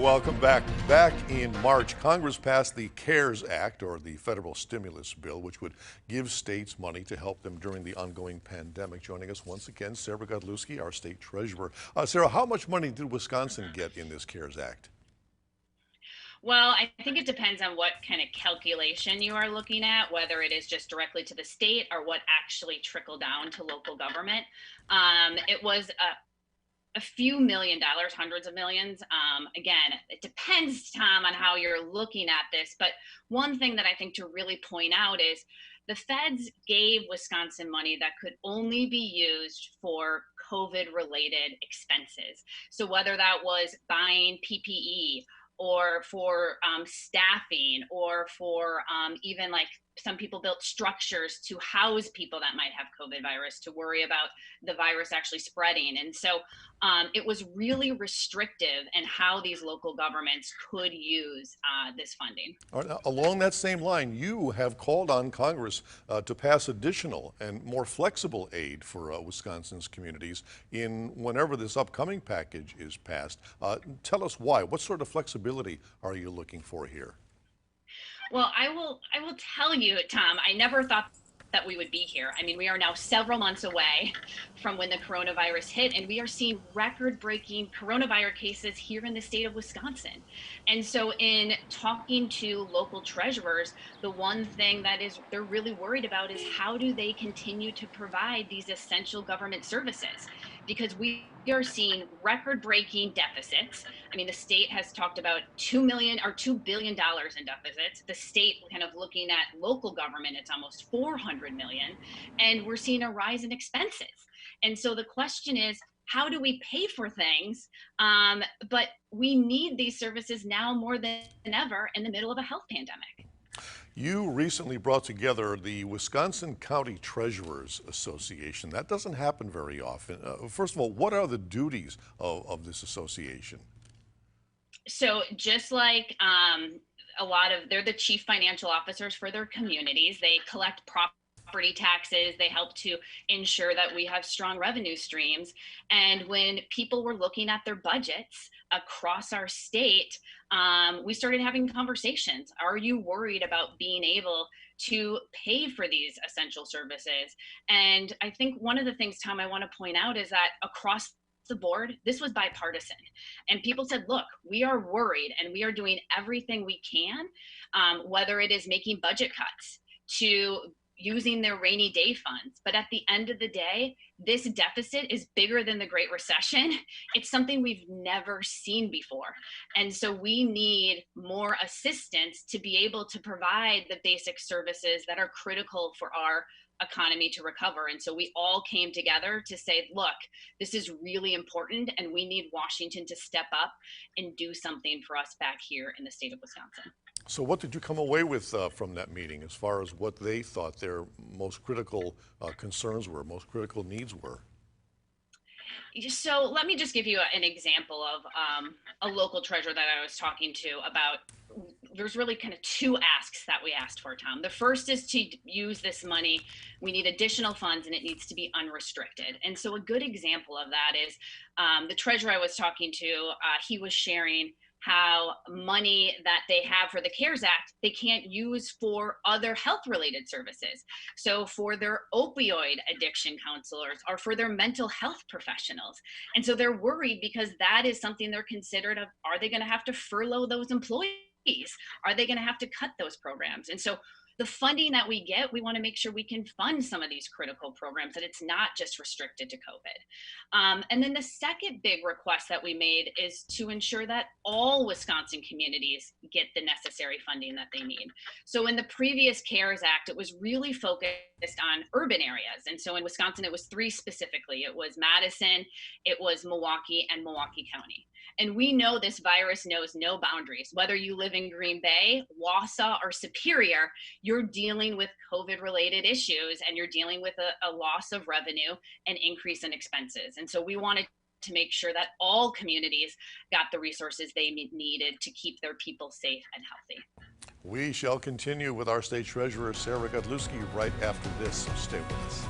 welcome back. Back in March, Congress passed the CARES Act, or the federal stimulus bill, which would give states money to help them during the ongoing pandemic. Joining us once again, Sarah Godlewski, our state treasurer. Sarah, how much money did Wisconsin get in this CARES Act? Well, I think it depends on what kind of calculation you are looking at, whether it is just directly to the state or what actually trickled down to local government. It was a few $1,000,000, hundreds of millions. Again, it depends, Tom, on how you're looking at this. But one thing that I think to really point out is the feds gave Wisconsin money that could only be used for COVID related expenses. So whether that was buying PPE or for staffing or for even like some people built structures to house people that might have COVID virus to worry about the virus actually spreading. And so it was really restrictive in how these local governments could use this funding. All right, now, along that same line, you have called on Congress to pass additional and more flexible aid for Wisconsin's communities in whenever this upcoming package is passed. Tell us why. What sort of flexibility are you looking for here? Well, I will tell you, Tom, I never thought that we would be here. I mean, we are now several months away from when the coronavirus hit, and we are seeing record-breaking coronavirus cases here in the state of Wisconsin. And so in talking to local treasurers, the one thing that is they're really worried about is how do they continue to provide these essential government services? Because we are seeing record-breaking deficits. I mean, the state has talked about $2 billion in deficits. The state kind of looking at local government, it's almost 400 million. And we're seeing a rise in expenses. And so the question is, how do we pay for things? But we need these services now more than ever in the middle of a health pandemic. You recently brought together the Wisconsin County Treasurers Association. That doesn't happen very often. First of all, what are the duties of this association? So just like they're the chief financial officers for their communities. They collect property taxes. They help to ensure that we have strong revenue streams. And when people were looking at their budgets across our state, we started having conversations. Are you worried about being able to pay for these essential services? And I think one of the things, Tom, I want to point out is that across the board, this was bipartisan. And people said, look, we are worried and we are doing everything we can, whether it is making budget cuts to using their rainy day funds. But at the end of the day, this deficit is bigger than the Great Recession. It's something we've never seen before. And so we need more assistance to be able to provide the basic services that are critical for our economy to recover. And so we all came together to say, look, this is really important and we need Washington to step up and do something for us back here in the state of Wisconsin. So what did you come away with from that meeting as far as what they thought their most critical concerns were, most critical needs were? So let me just give you an example of a local treasurer that I was talking to about. There's really kind of two asks that we asked for, Tom. The first is to use this money. We need additional funds and it needs to be unrestricted. And so a good example of that is the treasurer I was talking to, he was sharing how money that they have for the CARES Act, they can't use for other health-related services. So for their opioid addiction counselors or for their mental health professionals. And so they're worried because that is something they're considered of, are they gonna have to furlough those employees? Are they gonna have to cut those programs? And so the funding that we get, we want to make sure we can fund some of these critical programs, that it's not just restricted to COVID. And then the second big request that we made is to ensure that all Wisconsin communities get the necessary funding that they need. So in the previous CARES Act, it was really focused on urban areas. And so in Wisconsin, it was three specifically. It was Madison, it was Milwaukee, and Milwaukee County. And we know this virus knows no boundaries. Whether you live in Green Bay, Wausau, or Superior, you're dealing with COVID-related issues and you're dealing with a loss of revenue and increase in expenses. And so we wanted to make sure that all communities got the resources they needed to keep their people safe and healthy. We shall continue with our state treasurer, Sarah Godlewski, right after this. So stay with us.